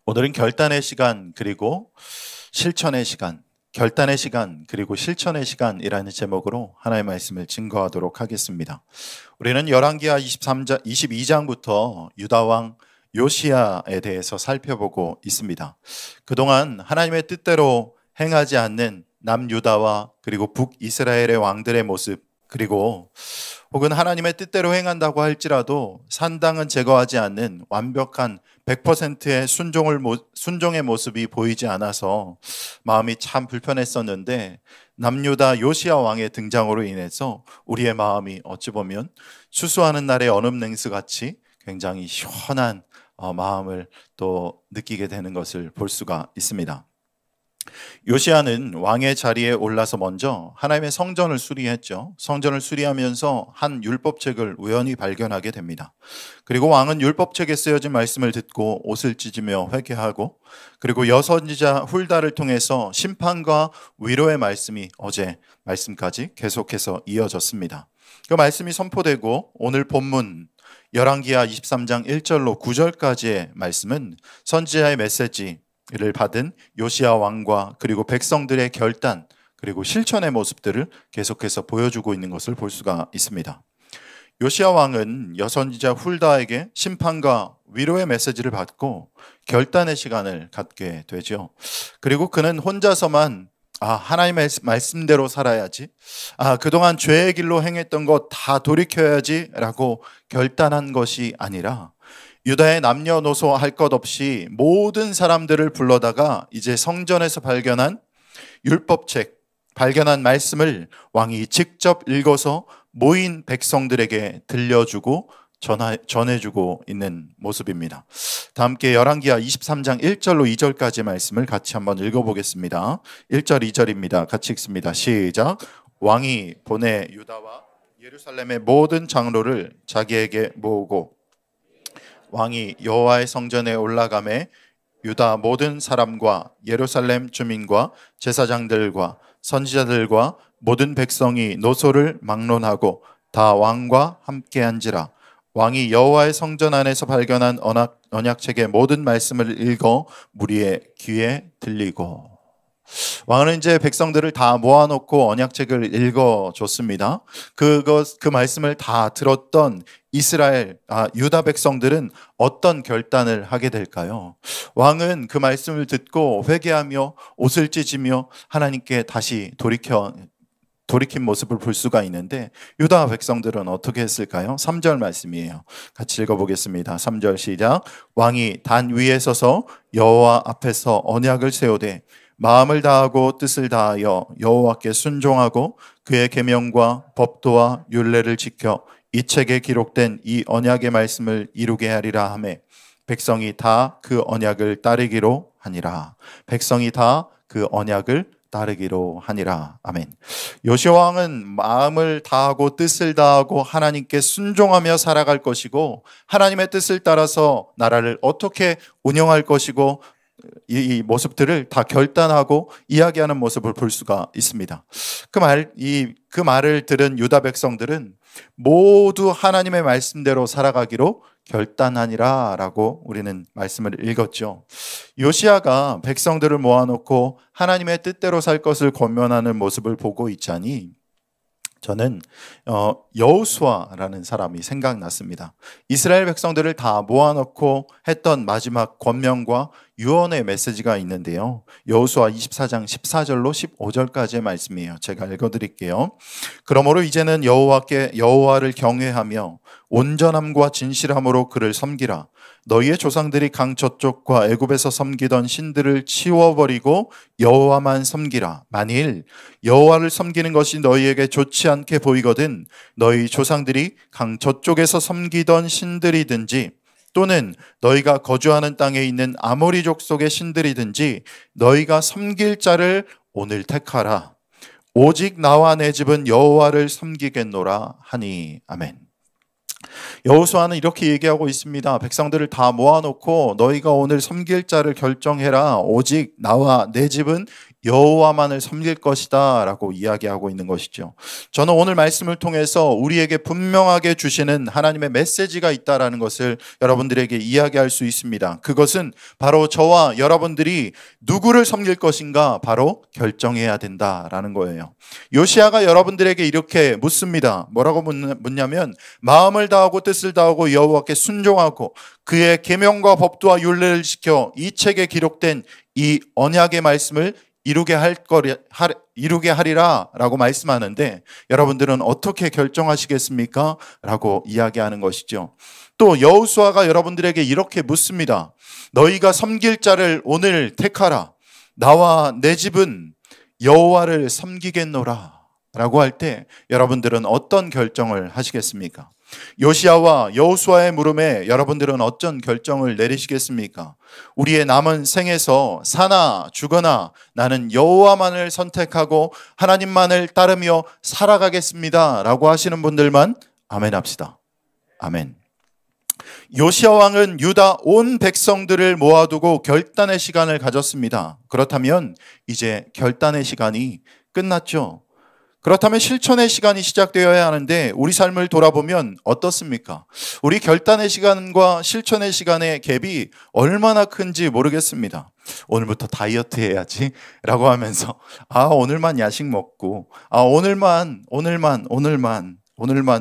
오늘은 결단의 시간 그리고 실천의 시간, 결단의 시간 그리고 실천의 시간이라는 제목으로 하나님의 말씀을 증거하도록 하겠습니다. 우리는 열왕기하 22장부터 유다 왕 요시야에 대해서 살펴보고 있습니다. 그동안 하나님의 뜻대로 행하지 않는 남유다와 그리고 북이스라엘의 왕들의 모습, 그리고 혹은 하나님의 뜻대로 행한다고 할지라도 산당은 제거하지 않는 완벽한 100%의 순종의 모습이 보이지 않아서 마음이 참 불편했었는데, 남유다 요시야 왕의 등장으로 인해서 우리의 마음이 어찌 보면 수수하는 날의 얼음냉수 같이 굉장히 시원한 마음을 또 느끼게 되는 것을 볼 수가 있습니다. 요시야는 왕의 자리에 올라서 먼저 하나님의 성전을 수리했죠. 성전을 수리하면서 한 율법책을 우연히 발견하게 됩니다. 그리고 왕은 율법책에 쓰여진 말씀을 듣고 옷을 찢으며 회개하고, 그리고 여선지자 훌다를 통해서 심판과 위로의 말씀이 어제 말씀까지 계속해서 이어졌습니다. 그 말씀이 선포되고 오늘 본문 열왕기하 23장 1절로 9절까지의 말씀은 선지자의 메시지를 받은 요시야 왕과 그리고 백성들의 결단 그리고 실천의 모습들을 계속해서 보여주고 있는 것을 볼 수가 있습니다. 요시야 왕은 여선지자 훌다에게 심판과 위로의 메시지를 받고 결단의 시간을 갖게 되죠. 그리고 그는 혼자서만 하나님의 말씀대로 살아야지, 그동안 죄의 길로 행했던 것 다 돌이켜야지 라고 결단한 것이 아니라 유다의 남녀노소 할 것 없이 모든 사람들을 불러다가 이제 성전에서 발견한 율법책, 발견한 말씀을 왕이 직접 읽어서 모인 백성들에게 들려주고 전해주고 있는 모습입니다. 다 함께 열왕기하 23장 1절로 2절까지 말씀을 같이 한번 읽어보겠습니다. 1절 2절입니다. 같이 읽습니다. 시작. 왕이 보내 유다와 예루살렘의 모든 장로를 자기에게 모으고 왕이 여호와의 성전에 올라가매 유다 모든 사람과 예루살렘 주민과 제사장들과 선지자들과 모든 백성이 노소를 막론하고 다 왕과 함께 앉으라. 왕이 여호와의 성전 안에서 발견한 언약책의 모든 말씀을 읽어 무리의 귀에 들리고. 왕은 이제 백성들을 다 모아놓고 언약책을 읽어줬습니다. 그 말씀을 다 들었던 유다 백성들은 어떤 결단을 하게 될까요? 왕은 그 말씀을 듣고 회개하며 옷을 찢으며 하나님께 다시 돌이킨 모습을 볼 수가 있는데, 유다 백성들은 어떻게 했을까요? 3절 말씀이에요. 같이 읽어보겠습니다. 3절 시작. 왕이 단 위에 서서 여호와 앞에서 언약을 세우되 마음을 다하고 뜻을 다하여 여호와께 순종하고 그의 계명과 법도와 율례를 지켜 이 책에 기록된 이 언약의 말씀을 이루게 하리라 하매 백성이 다 그 언약을 따르기로 하니라. 백성이 다 그 언약을 따르기로 하니라. 아멘. 요시야 왕은 마음을 다하고 뜻을 다하고 하나님께 순종하며 살아갈 것이고, 하나님의 뜻을 따라서 나라를 어떻게 운영할 것이고, 이 모습들을 다 결단하고 이야기하는 모습을 볼 수가 있습니다. 그 말을 들은 유다 백성들은 모두 하나님의 말씀대로 살아가기로 결단하니라 라고 우리는 말씀을 읽었죠. 요시야가 백성들을 모아놓고 하나님의 뜻대로 살 것을 권면하는 모습을 보고 있자니 저는 여호수아라는 사람이 생각났습니다. 이스라엘 백성들을 다 모아놓고 했던 마지막 권면과 유언의 메시지가 있는데요. 여호수아 24장 14절로 15절까지의 말씀이에요. 제가 읽어드릴게요. 그러므로 이제는 여호와를 경외하며 온전함과 진실함으로 그를 섬기라. 너희의 조상들이 강 저쪽과 애굽에서 섬기던 신들을 치워버리고 여호와만 섬기라. 만일 여호와를 섬기는 것이 너희에게 좋지 않게 보이거든 너희 조상들이 강 저쪽에서 섬기던 신들이든지 또는 너희가 거주하는 땅에 있는 아모리 족속의 신들이든지 너희가 섬길 자를 오늘 택하라. 오직 나와 내 집은 여호와를 섬기겠노라 하니. 아멘. 여호수아는 이렇게 얘기하고 있습니다. 백성들을 다 모아놓고 너희가 오늘 섬길 자를 결정해라. 오직 나와 내 집은 여호와만을 섬길 것이다 라고 이야기하고 있는 것이죠. 저는 오늘 말씀을 통해서 우리에게 분명하게 주시는 하나님의 메시지가 있다라는 것을 여러분들에게 이야기할 수 있습니다. 그것은 바로 저와 여러분들이 누구를 섬길 것인가 바로 결정해야 된다라는 거예요. 요시야가 여러분들에게 이렇게 묻습니다. 뭐라고 묻냐면 마음을 다하고 뜻을 다하고 여호와께 순종하고 그의 계명과 법도와 율례를 지켜 이 책에 기록된 이 언약의 말씀을 이루게 하리라 라고 말씀하는데 여러분들은 어떻게 결정하시겠습니까? 라고 이야기하는 것이죠. 또 여호수아가 여러분들에게 이렇게 묻습니다. 너희가 섬길 자를 오늘 택하라. 나와 내 집은 여호와를 섬기겠노라 라고 할 때 여러분들은 어떤 결정을 하시겠습니까? 요시야와 여호수아의 물음에 여러분들은 어떤 결정을 내리시겠습니까? 우리의 남은 생에서 사나 죽거나 나는 여호와만을 선택하고 하나님만을 따르며 살아가겠습니다 라고 하시는 분들만 아멘 합시다. 아멘. 요시야 왕은 유다 온 백성들을 모아두고 결단의 시간을 가졌습니다. 그렇다면 이제 결단의 시간이 끝났죠. 그렇다면 실천의 시간이 시작되어야 하는데 우리 삶을 돌아보면 어떻습니까? 우리 결단의 시간과 실천의 시간의 갭이 얼마나 큰지 모르겠습니다. 오늘부터 다이어트 해야지 라고 하면서 오늘만 야식 먹고 오늘만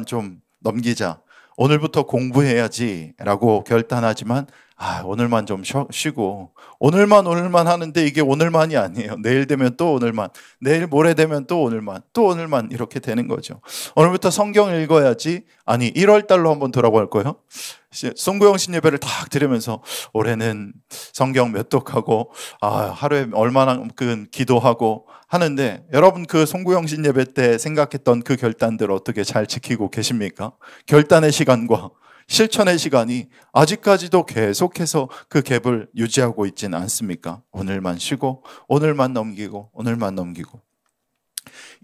좀 넘기자. 오늘부터 공부해야지 라고 결단하지만 오늘만 좀 쉬고 오늘만 하는데 이게 오늘만이 아니에요. 내일 되면 또 오늘만, 내일 모레 되면 또 오늘만 이렇게 되는 거죠. 오늘부터 성경 읽어야지. 1월 달로 한번 돌아볼 거예요. 송구영 신예배를 딱 들으면서 올해는 성경 몇 독하고 하루에 얼마나 기도하고 하는데 여러분 그 송구영 신예배 때 생각했던 그 결단들 어떻게 잘 지키고 계십니까? 결단의 시간과 실천의 시간이 아직까지도 계속해서 그 갭을 유지하고 있지는 않습니까? 오늘만 쉬고 오늘만 넘기고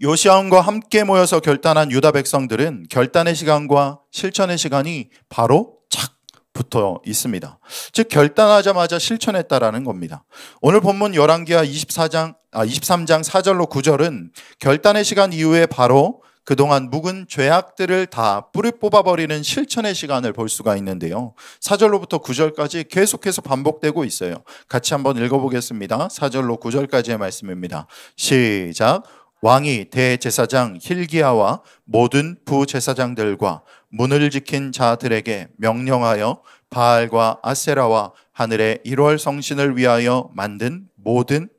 요시야 왕과 함께 모여서 결단한 유다 백성들은 결단의 시간과 실천의 시간이 바로 착 붙어 있습니다. 즉 결단하자마자 실천했다라는 겁니다. 오늘 본문 열왕기하 23장 4절로 9절은 결단의 시간 이후에 바로 그동안 묵은 죄악들을 다 뿌리 뽑아버리는 실천의 시간을 볼 수가 있는데요. 4절로부터 9절까지 계속해서 반복되고 있어요. 같이 한번 읽어보겠습니다. 4절로 9절까지의 말씀입니다. 시작. 왕이 대제사장 힐기야와 모든 부제사장들과 문을 지킨 자들에게 명령하여 바알과 아세라와 하늘의 1월 성신을 위하여 만든 모든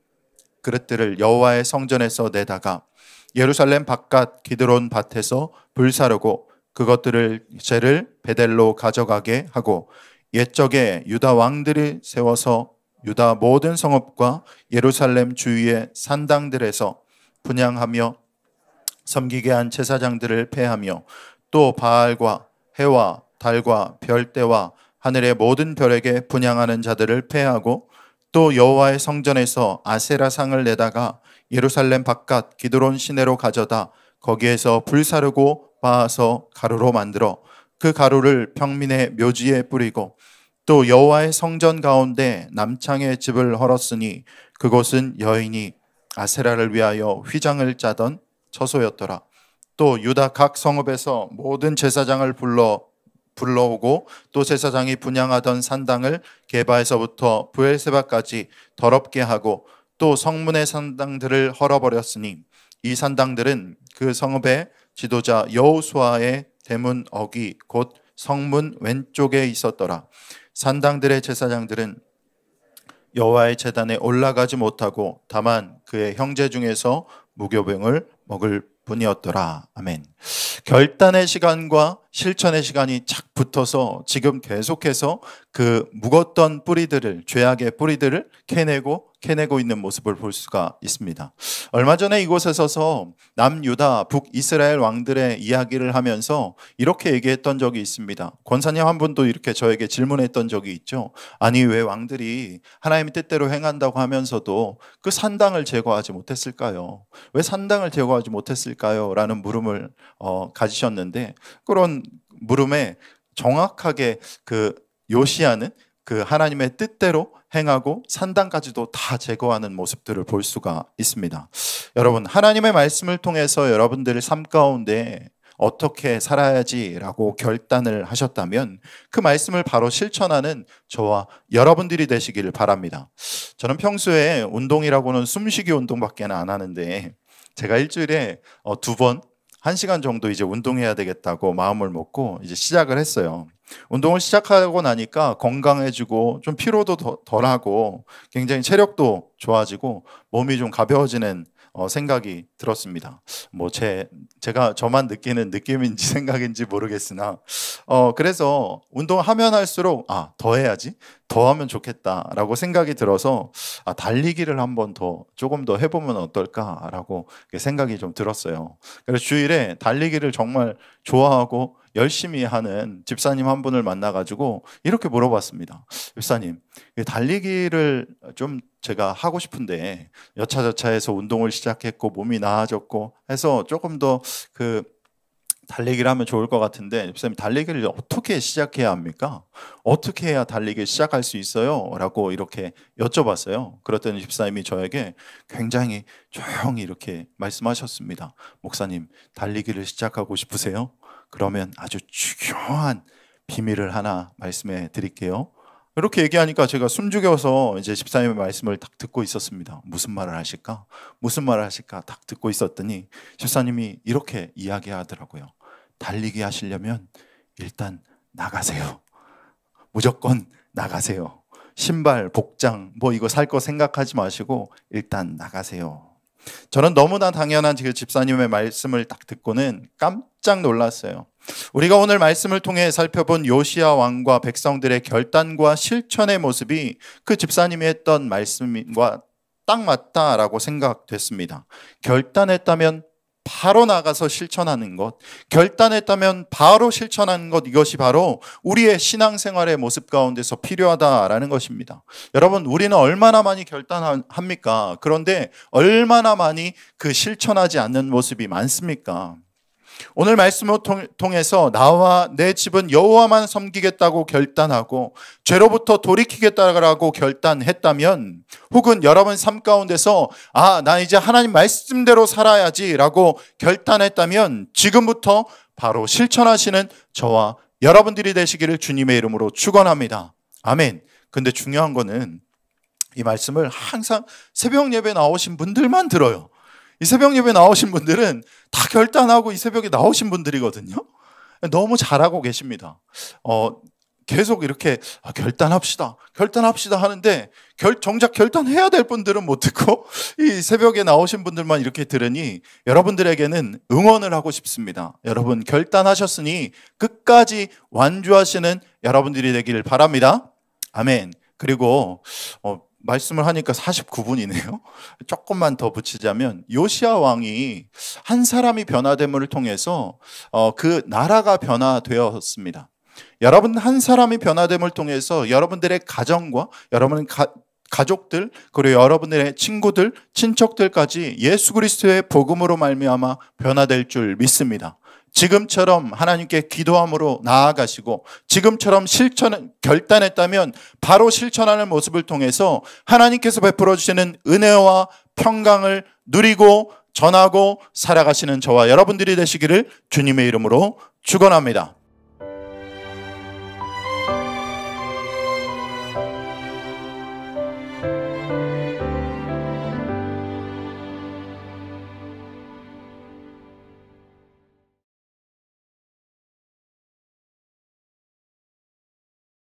그릇들을 여호와의 성전에서 내다가 예루살렘 바깥 기드론 밭에서 불사르고 그것들을 재를 베델로 가져가게 하고 옛적에 유다 왕들이 세워서 유다 모든 성읍과 예루살렘 주위의 산당들에서 분향하며 섬기게 한 제사장들을 폐하며 또 바알과 해와 달과 별대와 하늘의 모든 별에게 분향하는 자들을 폐하고 또 여호와의 성전에서 아세라상을 내다가 예루살렘 바깥 기드론 시내로 가져다 거기에서 불사르고 빻아서 가루로 만들어 그 가루를 평민의 묘지에 뿌리고 또 여호와의 성전 가운데 남창의 집을 헐었으니 그곳은 여인이 아세라를 위하여 휘장을 짜던 처소였더라. 또 유다 각 성읍에서 모든 제사장을 불러오고 또 제사장이 분향하던 산당을 게바에서부터 브엘세바까지 더럽게 하고 또 성문의 산당들을 헐어버렸으니 이 산당들은 그 성읍의 지도자 여호수아의 대문 어귀 곧 성문 왼쪽에 있었더라. 산당들의 제사장들은 여호와의 제단에 올라가지 못하고 다만 그의 형제 중에서 무교병을 먹을 뿐이었더라. 아멘. 결단의 시간과 실천의 시간이 착 붙어서 지금 계속해서 그 묵었던 뿌리들을, 죄악의 뿌리들을 캐내고 있는 모습을 볼 수가 있습니다. 얼마 전에 이곳에 서서 남유다, 북이스라엘 왕들의 이야기를 하면서 이렇게 얘기했던 적이 있습니다. 권사님 한 분도 이렇게 저에게 질문했던 적이 있죠. 아니 왜 왕들이 하나님의 뜻대로 행한다고 하면서도 그 산당을 제거하지 못했을까요? 왜 산당을 제거하지 못했을까요? 라는 물음을 가지셨는데 그런 물음에 정확하게 그 요시야는 그 하나님의 뜻대로 행하고 산당까지도 다 제거하는 모습들을 볼 수가 있습니다. 여러분, 하나님의 말씀을 통해서 여러분들의 삶 가운데 어떻게 살아야지라고 결단을 하셨다면 그 말씀을 바로 실천하는 저와 여러분들이 되시기를 바랍니다. 저는 평소에 운동이라고는 숨쉬기 운동밖에 안 하는데 제가 일주일에 2번 1시간 정도 이제 운동해야 되겠다고 마음을 먹고 이제 시작을 했어요. 운동을 시작하고 나니까 건강해지고 좀 피로도 덜하고 굉장히 체력도 좋아지고 몸이 좀 가벼워지는 생각이 들었습니다. 뭐 제가 저만 느끼는 느낌인지 생각인지 모르겠으나 그래서 운동하면 할수록 더 해야지, 더 하면 좋겠다라고 생각이 들어서 달리기를 한번 조금 더 해보면 어떨까라고 생각이 좀 들었어요. 그래서 주일에 달리기를 정말 좋아하고 열심히 하는 집사님 한 분을 만나가지고 이렇게 물어봤습니다. 집사님, 달리기를 좀 제가 하고 싶은데 여차저차해서 운동을 시작했고 몸이 나아졌고 해서 조금 더 달리기를 하면 좋을 것 같은데 집사님, 달리기를 어떻게 시작해야 합니까? 어떻게 해야 달리기를 시작할 수 있어요? 라고 이렇게 여쭤봤어요. 그랬더니 집사님이 저에게 굉장히 조용히 이렇게 말씀하셨습니다. 목사님, 달리기를 시작하고 싶으세요? 그러면 아주 중요한 비밀을 하나 말씀해 드릴게요. 이렇게 얘기하니까 제가 숨죽여서 이제 집사님의 말씀을 딱 듣고 있었습니다. 무슨 말을 하실까? 무슨 말을 하실까? 딱 듣고 있었더니 집사님이 이렇게 이야기하더라고요. 달리기 하시려면 일단 나가세요. 무조건 나가세요. 신발, 복장 뭐 이거 살 거 생각하지 마시고 일단 나가세요. 저는 너무나 당연한 그 집사님의 말씀을 딱 듣고는 깜짝 놀랐어요. 우리가 오늘 말씀을 통해 살펴본 요시야 왕과 백성들의 결단과 실천의 모습이 그 집사님이 했던 말씀과 딱 맞다라고 생각됐습니다. 결단했다면 바로 나가서 실천하는 것, 결단했다면 바로 실천하는 것, 이것이 바로 우리의 신앙생활의 모습 가운데서 필요하다라는 것입니다. 여러분, 우리는 얼마나 많이 결단합니까? 그런데 얼마나 많이 그 실천하지 않는 모습이 많습니까? 오늘 말씀을 통해서 나와 내 집은 여호와만 섬기겠다고 결단하고 죄로부터 돌이키겠다고 결단했다면, 혹은 여러분 삶 가운데서 나 이제 하나님 말씀대로 살아야지라고 결단했다면 지금부터 바로 실천하시는 저와 여러분들이 되시기를 주님의 이름으로 축원합니다. 아멘. 근데 중요한 거는 이 말씀을 항상 새벽 예배 나오신 분들만 들어요. 이 새벽 예배 나오신 분들은 다 결단하고 이 새벽에 나오신 분들이거든요. 너무 잘하고 계십니다. 계속 이렇게 결단합시다 하는데 정작 결단해야 될 분들은 못 듣고 이 새벽에 나오신 분들만 이렇게 들으니 여러분들에게는 응원을 하고 싶습니다. 여러분, 결단하셨으니 끝까지 완주하시는 여러분들이 되기를 바랍니다. 아멘. 그리고 말씀을 하니까 49분이네요. 조금만 더 붙이자면 요시야 왕이 한 사람이 변화됨을 통해서 그 나라가 변화되었습니다. 여러분, 한 사람이 변화됨을 통해서 여러분들의 가정과 여러분의 가족들, 그리고 여러분들의 친구들, 친척들까지 예수 그리스도의 복음으로 말미암아 변화될 줄 믿습니다. 지금처럼 하나님께 기도함으로 나아가시고 지금처럼 결단했다면 바로 실천하는 모습을 통해서 하나님께서 베풀어 주시는 은혜와 평강을 누리고 전하고 살아가시는 저와 여러분들이 되시기를 주님의 이름으로 축원합니다.